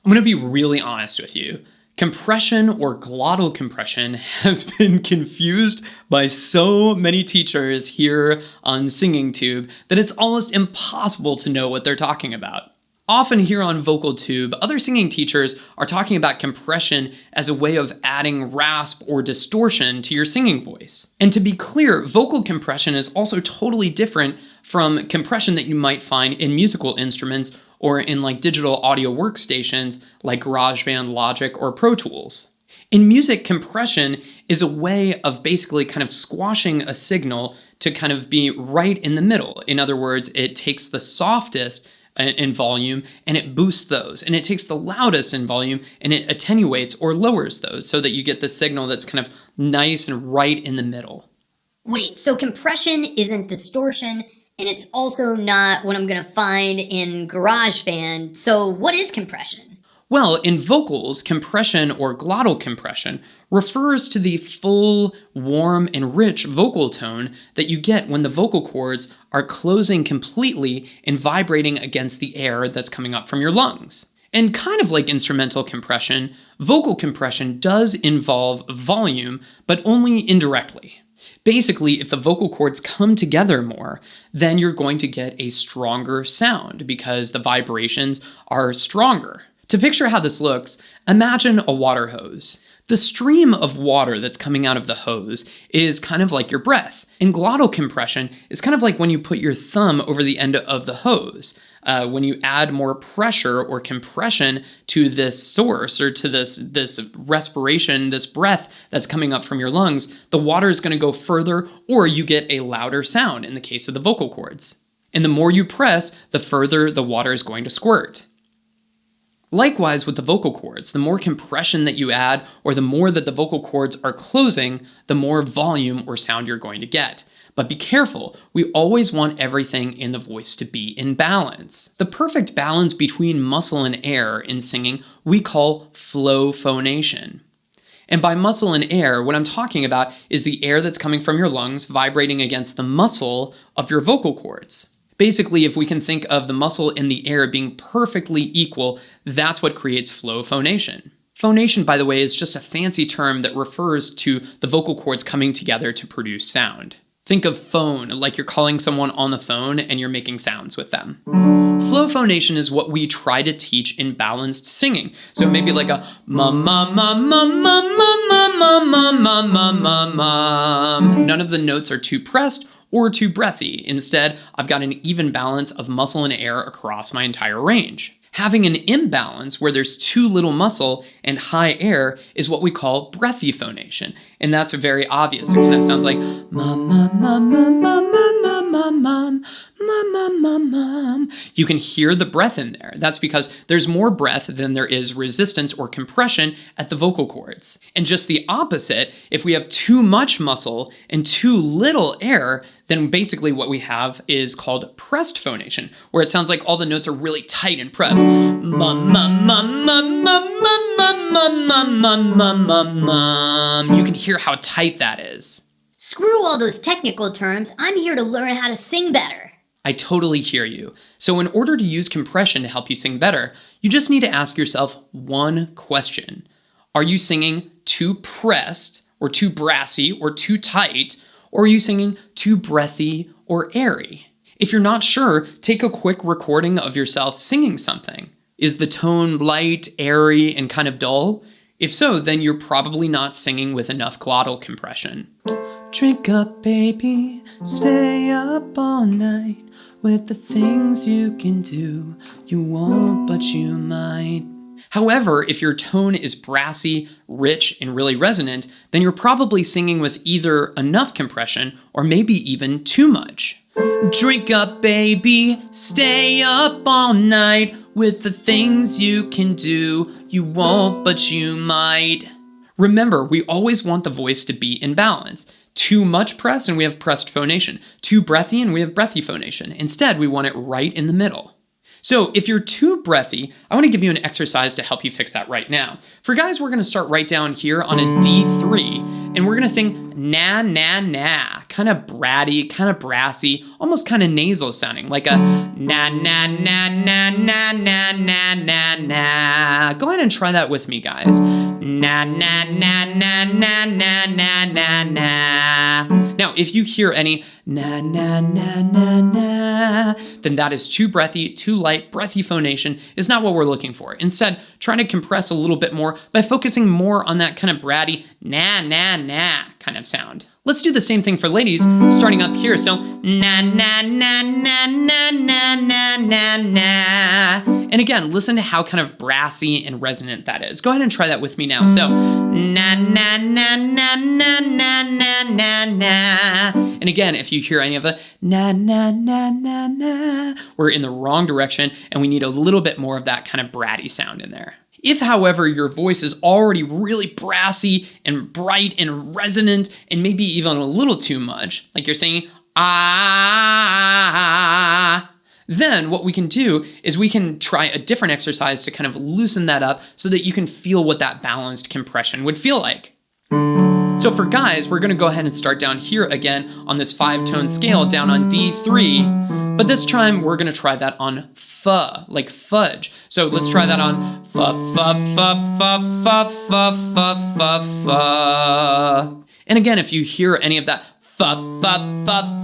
I'm going to be really honest with you. Compression or glottal compression has been confused by so many teachers here on Singing Tube that it's almost impossible to know what they're talking about. Often here on VocalTube, other singing teachers are talking about compression as a way of adding rasp or distortion to your singing voice. And to be clear, vocal compression is also totally different from compression that you might find in musical instruments or in like digital audio workstations like GarageBand, Logic, or Pro Tools. In music, compression is a way of basically kind of squashing a signal to kind of be right in the middle. In other words, it takes the softest in volume and it boosts those, and it takes the loudest in volume and it attenuates or lowers those so that you get the signal that's kind of nice and right in the middle. Wait, so compression isn't distortion, and it's also not what I'm gonna find in GarageBand, so what is compression? Well, in vocals, compression or glottal compression refers to the full, warm, and rich vocal tone that you get when the vocal cords are closing completely and vibrating against the air that's coming up from your lungs. And kind of like instrumental compression, vocal compression does involve volume, but only indirectly. Basically, if the vocal cords come together more, then you're going to get a stronger sound because the vibrations are stronger. To picture how this looks, imagine a water hose. The stream of water that's coming out of the hose is kind of like your breath. And glottal compression is kind of like when you put your thumb over the end of the hose. When you add more pressure or compression to this source or to this respiration, this breath that's coming up from your lungs, the water is going to go further, or you get a louder sound in the case of the vocal cords. And the more you press, the further the water is going to squirt. Likewise with the vocal cords, the more compression that you add or the more that the vocal cords are closing, the more volume or sound you're going to get. But be careful, we always want everything in the voice to be in balance. The perfect balance between muscle and air in singing we call flow phonation. And by muscle and air, what I'm talking about is the air that's coming from your lungs vibrating against the muscle of your vocal cords. Basically, if we can think of the muscle and the air being perfectly equal, that's what creates flow phonation. Phonation, by the way, is just a fancy term that refers to the vocal cords coming together to produce sound. Think of phone like you're calling someone on the phone and you're making sounds with them. Flow phonation is what we try to teach in balanced singing. So maybe like a ma ma ma ma ma ma ma ma ma ma ma ma ma. None of the notes are too pressed or too breathy. Instead, I've got an even balance of muscle and air across my entire range. Having an imbalance where there's too little muscle and high air is what we call breathy phonation. And that's very obvious. It kind of sounds like ma ma ma ma ma ma ma ma ma ma ma ma. You can hear the breath in there. That's because there's more breath than there is resistance or compression at the vocal cords. And just the opposite, if we have too much muscle and too little air, then basically what we have is called pressed phonation, where it sounds like all the notes are really tight and pressed. Ma ma ma ma ma ma ma ma ma ma ma ma ma. You can hear how tight that is. Screw all those technical terms. I'm here to learn how to sing better. I totally hear you. So in order to use compression to help you sing better, you just need to ask yourself one question. Are you singing too pressed or too brassy or too tight? Or are you singing too breathy or airy? If you're not sure, take a quick recording of yourself singing something. Is the tone light, airy, and kind of dull? If so, then you're probably not singing with enough glottal compression. Drink up, baby, stay up all night. With the things you can do, you won't, but you might. However, if your tone is brassy, rich, and really resonant, then you're probably singing with either enough compression or maybe even too much. Drink up, baby, stay up all night. With the things you can do, you won't, but you might. Remember, we always want the voice to be in balance. Too much press and we have pressed phonation. Too breathy and we have breathy phonation. Instead, we want it right in the middle. So if you're too breathy, I want to give you an exercise to help you fix that right now. For guys, we're going to start right down here on a D3, and we're going to sing na, na, na, kind of bratty, kind of brassy, almost kind of nasal sounding, like a na, na, na, na, na, na, na, na, na. Go ahead and try that with me, guys. Na, na, na, na, na, na, na, na, na. Now, if you hear any na, na, na, na, na, then that is too breathy, too light. Breathy phonation is not what we're looking for. Instead, try to compress a little bit more by focusing more on that kind of bratty na, na, na kind of sound. Let's do the same thing for ladies, starting up here. So, na, na, na, na, na, na, na, na, na. And again, listen to how kind of brassy and resonant that is. Go ahead and try that with me now. So, na, na, na, na, na, na, na, na, na. And again, if you hear any of the na, na, na, na, na, we're in the wrong direction, and we need a little bit more of that kind of bratty sound in there. If, however, your voice is already really brassy and bright and resonant, and maybe even a little too much, like you're saying, ah, then what we can do is we can try a different exercise to kind of loosen that up so that you can feel what that balanced compression would feel like. So for guys, we're gonna go ahead and start down here again on this 5-tone scale down on D3, but this time we're gonna try that on F, like fudge. So let's try that on F, F, F, F, F, F, F, F, F. And again, if you hear any of that F, F, F,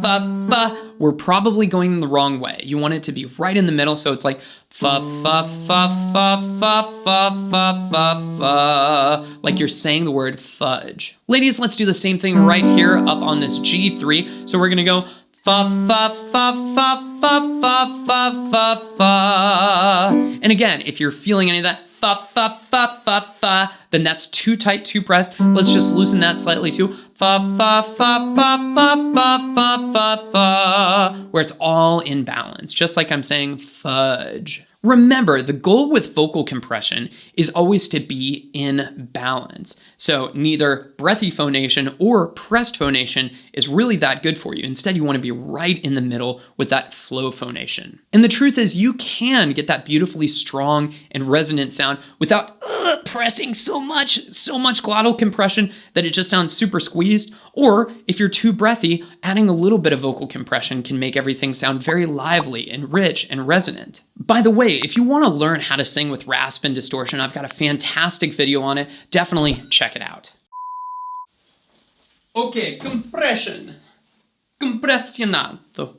F, F, we're probably going the wrong way. You want it to be right in the middle, so it's like F, F, F, F, F, F, F, F, F, like you're saying the word fudge. Ladies, let's do the same thing right here up on this G3. So we're gonna go fa fa fa fa fa fa fa fa fa. And again, if you're feeling any of that fa fa fa fa fa, then that's too tight, too pressed. Let's just loosen that slightly too. Fa fa fa fa fa fa fa fa fa, where it's all in balance, just like I'm saying fudge. Remember, the goal with vocal compression is always to be in balance. So neither breathy phonation or pressed phonation is really that good for you. Instead, you want to be right in the middle with that flow phonation. And the truth is, you can get that beautifully strong and resonant sound without pressing so much glottal compression that it just sounds super squeezed. Or if you're too breathy, adding a little bit of vocal compression can make everything sound very lively and rich and resonant. By the way, if you want to learn how to sing with rasp and distortion, I've got a fantastic video on it. Definitely check it out. Okay, compression. Compressionato.